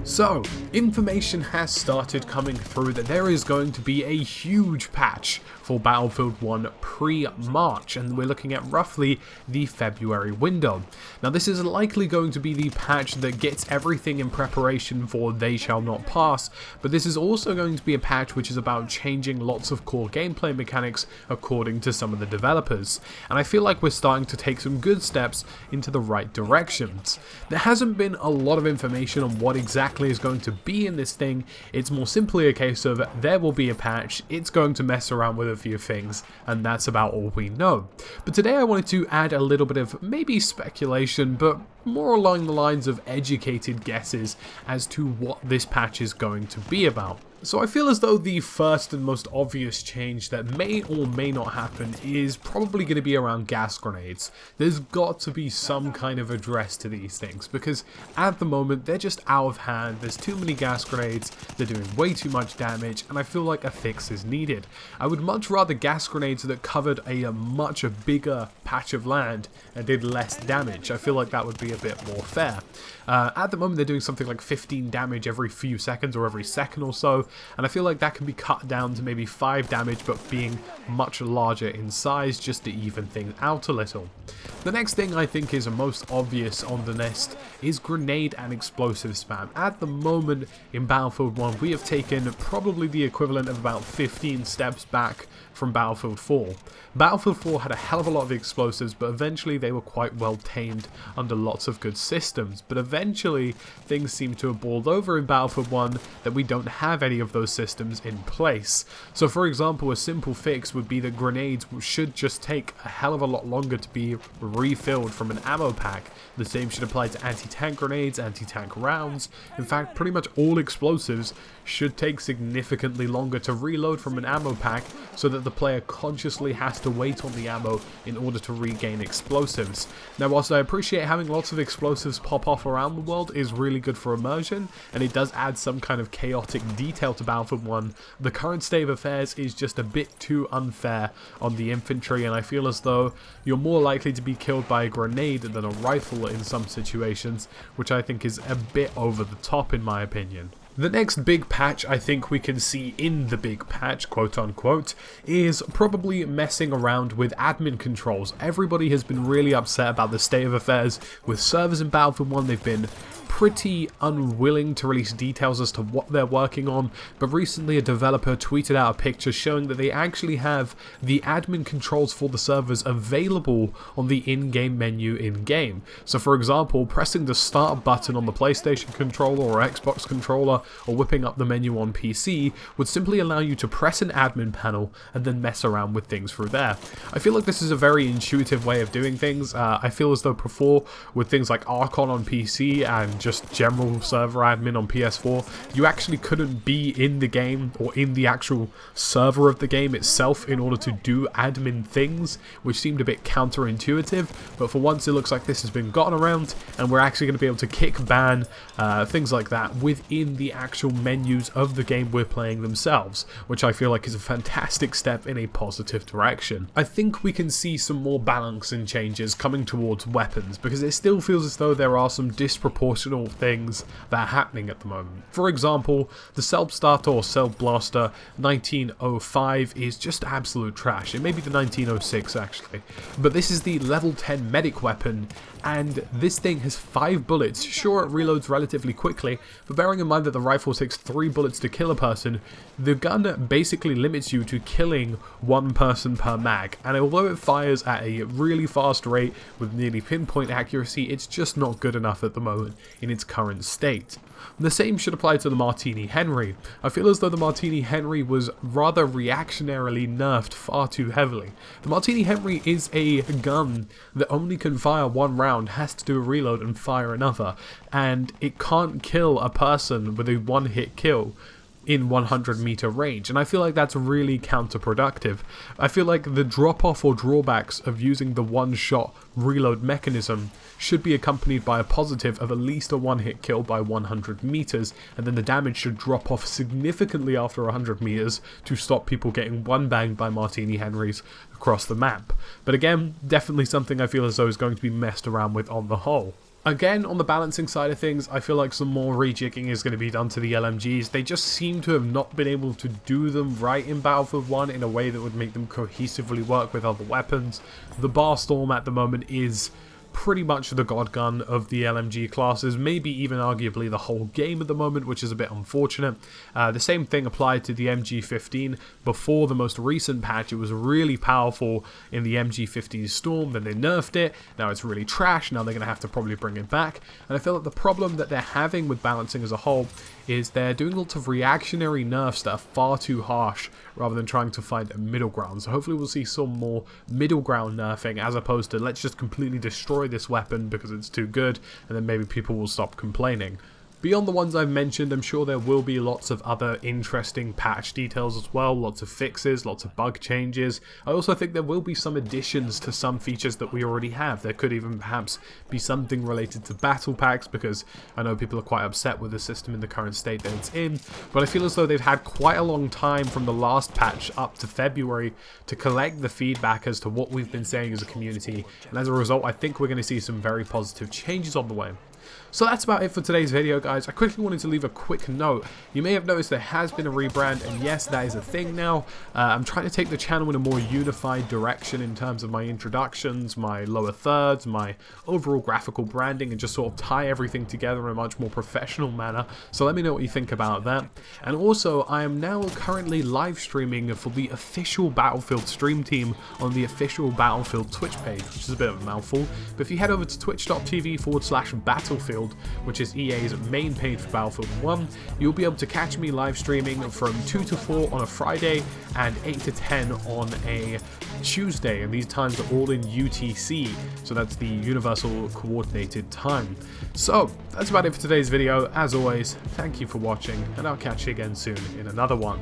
So, information has started coming through that there is going to be a huge patch for Battlefield 1 pre-March, and we're looking at roughly the February window. Now this is likely going to be the patch that gets everything in preparation for They Shall Not Pass, but this is also going to be a patch which is about changing lots of core gameplay mechanics according to some of the developers, and I feel like we're starting to take some good steps into the right directions. There hasn't been a lot of information on what exactly is going to be in this thing. It's more simply a case of there will be a patch, it's going to mess around with a few things, and that's about all we know. But today I wanted to add a little bit of maybe speculation, but more along the lines of educated guesses as to what this patch is going to be about. So I feel as though the first and most obvious change that may or may not happen is probably going to be around gas grenades. There's got to be some kind of address to these things, because at the moment they're just out of hand. There's too many gas grenades, they're doing way too much damage, and I feel like a fix is needed. I would much rather gas grenades that covered a much bigger patch of land and did less damage. I feel like that would be a bit more fair. At the moment they're doing something like 15 damage every few seconds or every second or so, and I feel like that can be cut down to maybe 5 damage, but being much larger in size just to even things out a little. The next thing I think is most obvious on the list is grenade and explosive spam. At the moment in Battlefield 1 we have taken probably the equivalent of about 15 steps back from Battlefield 4. Battlefield 4 had a hell of a lot of explosives, but eventually they were quite well tamed under lots of good systems. But eventually things seem to have boiled over in Battlefield 1 that we don't have any of those systems in place. So for example, a simple fix would be that grenades should just take a hell of a lot longer to be refilled from an ammo pack. The same should apply to anti-tank grenades, anti-tank rounds. In fact, pretty much all explosives should take significantly longer to reload from an ammo pack, so that the player consciously has to wait on the ammo in order to regain explosives. Now whilst I appreciate having lots of explosives pop off around the world is really good for immersion, and it does add some kind of chaotic detail to Battlefield 1, the current state of affairs is just a bit too unfair on the infantry, and I feel as though you're more likely to be killed by a grenade than a rifle in some situations, which I think is a bit over the top in my opinion. The next big patch I think we can see in the big patch, quote unquote, is probably messing around with admin controls. Everybody has been really upset about the state of affairs with servers in Battlefield 1. They've been pretty unwilling to release details as to what they're working on, but recently a developer tweeted out a picture showing that they actually have the admin controls for the servers available on the in-game menu in-game. So for example, pressing the start button on the PlayStation controller or Xbox controller, or whipping up the menu on PC, would simply allow you to press an admin panel and then mess around with things through there. I feel like this is a very intuitive way of doing things. I feel as though before, with things like Archon on PC and just general server admin on PS4, you actually couldn't be in the game or in the actual server of the game itself in order to do admin things, which seemed a bit counterintuitive, but for once it looks like this has been gotten around and we're actually going to be able to kick, ban, things like that within the actual menus of the game we're playing themselves, which I feel like is a fantastic step in a positive direction. I think we can see some more balance and changes coming towards weapons, because it still feels as though there are some disproportionate things that are happening at the moment. For example, the Self-Starter or Self-Blaster 1905 is just absolute trash. It may be the 1906 actually, but this is the level 10 medic weapon, and this thing has 5 bullets. Sure, it reloads relatively quickly, but bearing in mind that the rifle takes 3 bullets to kill a person, the gun basically limits you to killing 1 person per mag, and although it fires at a really fast rate with nearly pinpoint accuracy, it's just not good enough at the moment in its current state. The same should apply to the Martini Henry. I feel as though the Martini Henry was rather reactionarily nerfed far too heavily. The Martini Henry is a gun that only can fire 1 round, has to do a reload and fire another, and it can't kill a person with a 1-hit kill. in 100-meter range, and I feel like that's really counterproductive. I feel like the drop-off or drawbacks of using the one-shot reload mechanism should be accompanied by a positive of at least a one-hit kill by 100 meters, and then the damage should drop off significantly after 100 meters to stop people getting one-banged by Martini Henrys across the map. But again, definitely something I feel as though is going to be messed around with on the whole. Again, on the balancing side of things, I feel like some more rejigging is going to be done to the LMGs. They just seem to have not been able to do them right in Battlefield 1 in a way that would make them cohesively work with other weapons. The Barstorm at the moment is pretty much the god gun of the LMG classes, maybe even arguably the whole game at the moment, which is a bit unfortunate. The same thing applied to the MG15 before the most recent patch. It was really powerful in the MG15 Storm, then they nerfed it, now it's really trash, now they're going to have to probably bring it back. And I feel like the problem that they're having with balancing as a whole is they're doing lots of reactionary nerfs that are far too harsh rather than trying to find a middle ground. So hopefully we'll see some more middle ground nerfing as opposed to let's just completely destroy this weapon because it's too good, and then maybe people will stop complaining. Beyond the ones I've mentioned, I'm sure there will be lots of other interesting patch details as well, lots of fixes, lots of bug changes. I also think there will be some additions to some features that we already have. There could even perhaps be something related to battle packs, because I know people are quite upset with the system in the current state that it's in, but I feel as though they've had quite a long time from the last patch up to February to collect the feedback as to what we've been saying as a community, and as a result I think we're going to see some very positive changes on the way. So that's about it for today's video, guys. I quickly wanted to leave a quick note. You may have noticed there has been a rebrand, and yes, that is a thing now. I'm trying to take the channel in a more unified direction in terms of my introductions, my lower thirds, my overall graphical branding, and just sort of tie everything together in a much more professional manner. So let me know what you think about that. And also, I am now currently live streaming for the official Battlefield stream team on the official Battlefield Twitch page, which is a bit of a mouthful. But if you head over to twitch.tv/Battlefield, which is EA's main page for Battlefield 1, you'll be able to catch me live streaming from 2 to 4 on a Friday and 8 to 10 on a Tuesday, and these times are all in UTC, so that's the Universal Coordinated Time. So that's about it for today's video. As always, thank you for watching, and I'll catch you again soon in another one.